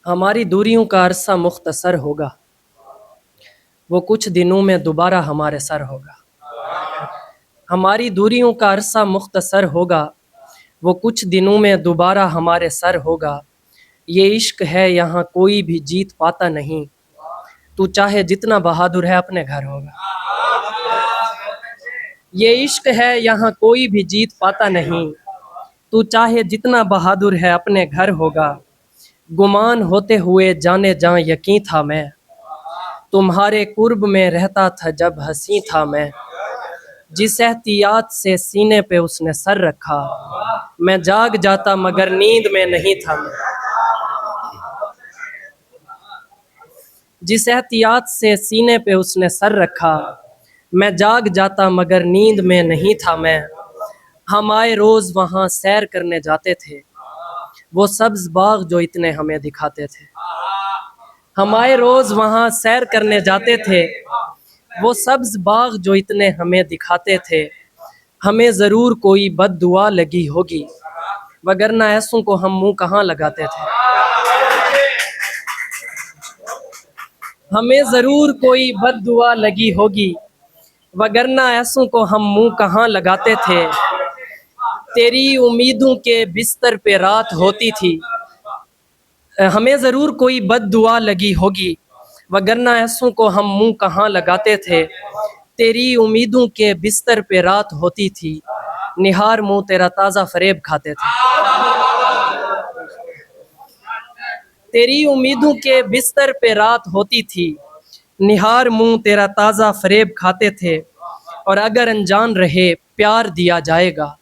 ہماری دوریوں کا عرصہ مختصر ہوگا، وہ کچھ دنوں میں دوبارہ ہمارے سر ہوگا۔ ہماری دوریوں کا عرصہ مختصر ہوگا، وہ کچھ دنوں میں دوبارہ ہمارے سر ہوگا۔ یہ عشق ہے یہاں کوئی بھی جیت پاتا نہیں، تو چاہے جتنا بہادر ہے اپنے گھر ہوگا۔ یہ عشق ہے یہاں کوئی بھی جیت پاتا نہیں، تو چاہے جتنا بہادر ہے اپنے گھر ہوگا۔ گمان ہوتے ہوئے جانے جاں یقین تھا میں، تمہارے قرب میں رہتا تھا جب حسین تھا میں۔ جس احتیاط سے سینے پہ اس نے سر رکھا، میں جاگ جاتا مگر نیند میں نہیں تھا میں۔ جس احتیاط سے سینے پہ اس نے سر رکھا، میں جاگ جاتا مگر نیند میں نہیں تھا میں۔ ہم آئے روز وہاں سیر کرنے جاتے تھے، وہ سبز باغ جو اتنے ہمیں دکھاتے تھے۔ ہم آئے روز وہاں سیر کرنے جاتے تھے، وہ سبز باغ جو اتنے ہمیں دکھاتے تھے۔ ہمیں ضرور کوئی بد دعا لگی ہوگی، وگرنہ ایسوں کو ہم منہ کہاں لگاتے تھے۔ ہمیں ضرور کوئی بد دعا لگی ہوگی، وگرنہ ایسوں کو ہم منہ کہاں لگاتے تھے۔ تیری امیدوں کے بستر پہ رات ہوتی تھی، ہمیں ضرور کوئی بد دعا لگی ہوگی، وگرنہ ایسوں کو ہم منہ کہاں لگاتے تھے۔ تیری امیدوں کے بستر پہ رات ہوتی تھی، نہار منہ تیرا تازہ فریب کھاتے تھے۔ تیری امیدوں کے بستر پہ رات ہوتی تھی، نہار منہ تیرا تازہ فریب کھاتے تھے۔ اور اگر انجان رہے پیار دیا جائے گا،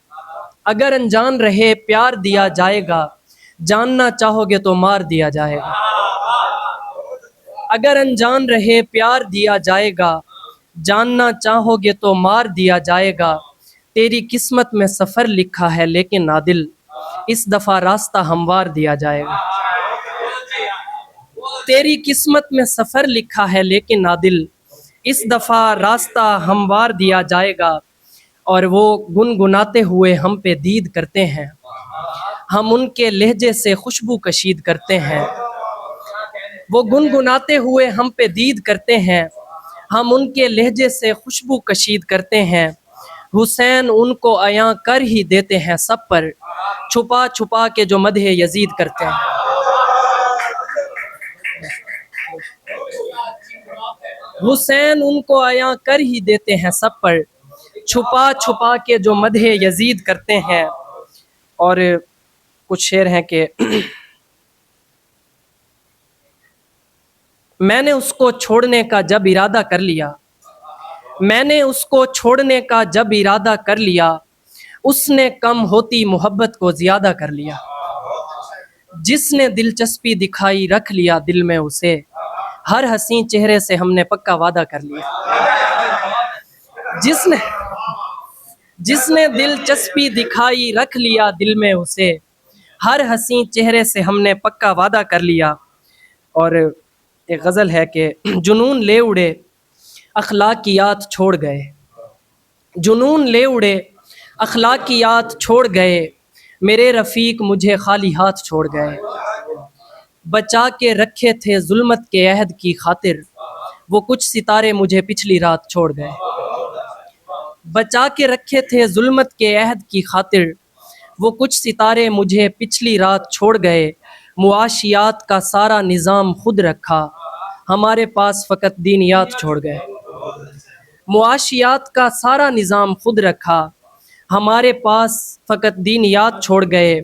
اگر انجان رہے پیار دیا جائے گا، جاننا چاہو گے تو مار دیا جائے گا۔ اگر انجان رہے پیار دیا جائے گا، جاننا چاہو گے تو مار دیا جائے گا۔ تیری قسمت میں سفر لکھا ہے لیکن عادل، اس دفعہ راستہ ہموار دیا جائے گا۔ تیری قسمت میں سفر لکھا ہے لیکن عادل، اس دفعہ راستہ ہموار دیا جائے گا۔ اور وہ گنگناتے ہوئے ہم پہ دید کرتے ہیں، ہم ان کے لہجے سے خوشبو کشید کرتے ہیں۔ وہ گنگناتے ہوئے ہم پہ دید کرتے ہیں، ہم ان کے لہجے سے خوشبو کشید کرتے ہیں۔ حسین ان کو عیاں کر ہی دیتے ہیں سب پر، چھپا چھپا کے جو مدح یزید کرتے ہیں۔ حسین ان کو عیاں کر ہی دیتے ہیں سب پر، چھپا چھپا کے جو مدح یزید کرتے ہیں۔ اور کچھ شعر ہیں کہ میں نے اس کو چھوڑنے کا جب ارادہ کر لیا، میں نے اس کو چھوڑنے کا جب ارادہ کر لیا، اس نے کم ہوتی محبت کو زیادہ کر لیا۔ جس نے دلچسپی دکھائی رکھ لیا دل میں اسے، ہر حسین چہرے سے ہم نے پکا وعدہ کر لیا۔ جس نے دلچسپی دکھائی رکھ لیا دل میں اسے، ہر حسین چہرے سے ہم نے پکا وعدہ کر لیا۔ اور ایک غزل ہے کہ جنون لے اڑے اخلاقیات چھوڑ گئے، جنون لے اڑے اخلاقیات چھوڑ گئے، میرے رفیق مجھے خالی ہاتھ چھوڑ گئے۔ بچا کے رکھے تھے ظلمت کے عہد کی خاطر، وہ کچھ ستارے مجھے پچھلی رات چھوڑ گئے۔ بچا کے رکھے تھے ظلمت کے عہد کی خاطر، وہ کچھ ستارے مجھے پچھلی رات چھوڑ گئے۔ معاشیات کا سارا نظام خود رکھا، ہمارے پاس فقط دینیات چھوڑ گئے۔ معاشیات کا سارا نظام خود رکھا، ہمارے پاس فقط دینیات چھوڑ گئے۔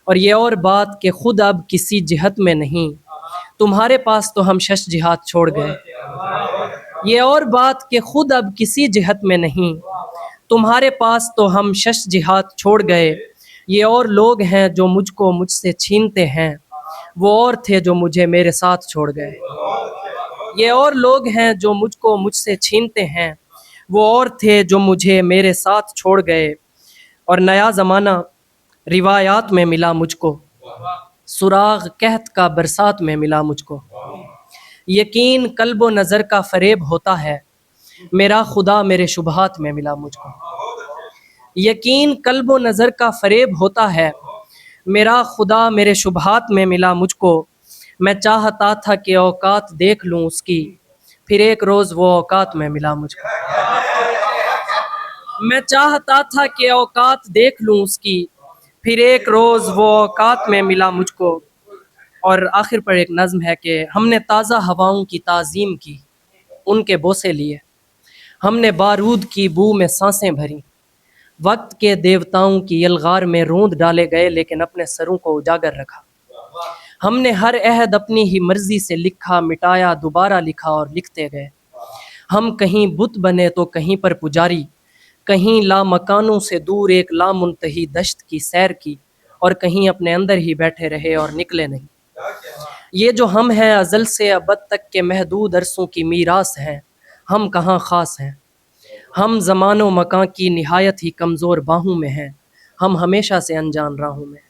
اور یہ اور بات کہ خود اب کسی جہت میں نہیں، تمہارے پاس تو ہم شش جہات چھوڑ گئے۔ یہ اور بات کہ خود اب کسی جہت میں نہیں، تمہارے پاس تو ہم شش جہات چھوڑ گئے۔ یہ اور لوگ ہیں جو مجھ کو مجھ سے چھینتے ہیں، وہ اور تھے جو مجھے میرے ساتھ چھوڑ گئے۔ یہ اور لوگ ہیں جو مجھ کو مجھ سے چھینتے ہیں، وہ اور تھے جو مجھے میرے ساتھ چھوڑ گئے۔ اور نیا زمانہ روایات میں ملا مجھ کو، سراغ قحط کا برسات میں ملا مجھ کو۔ یقین قلب و نظر کا فریب ہوتا ہے، میرا خدا میرے شبہات میں ملا مجھ کو۔ یقین قلب و نظر کا فریب ہوتا ہے، میرا خدا میرے شبہات میں ملا مجھ کو۔ میں چاہتا تھا کہ اوقات دیکھ لوں اس کی، پھر ایک روز وہ اوقات میں ملا مجھ کو۔ میں چاہتا تھا کہ اوقات دیکھ لوں اس کی، پھر ایک روز وہ اوقات میں ملا مجھ کو۔ اور آخر پر ایک نظم ہے کہ ہم نے تازہ ہواؤں کی تعظیم کی، ان کے بوسے لیے، ہم نے بارود کی بو میں سانسیں بھری، وقت کے دیوتاؤں کی یلغار میں روند ڈالے گئے لیکن اپنے سروں کو اجاگر رکھا۔ ہم نے ہر عہد اپنی ہی مرضی سے لکھا، مٹایا دوبارہ لکھا اور لکھتے گئے۔ ہم کہیں بت بنے تو کہیں پر پجاری، کہیں لامکانوں سے دور ایک لامنتہی دشت کی سیر کی، اور کہیں اپنے اندر ہی بیٹھے رہے اور نکلے نہیں۔ یہ جو ہم ہیں ازل سے ابد تک کے محدود عرصوں کی میراث ہیں، ہم کہاں خاص ہیں۔ ہم زمان و مکان کی نہایت ہی کمزور باہوں میں ہیں، ہم ہمیشہ سے انجان راہوں میں۔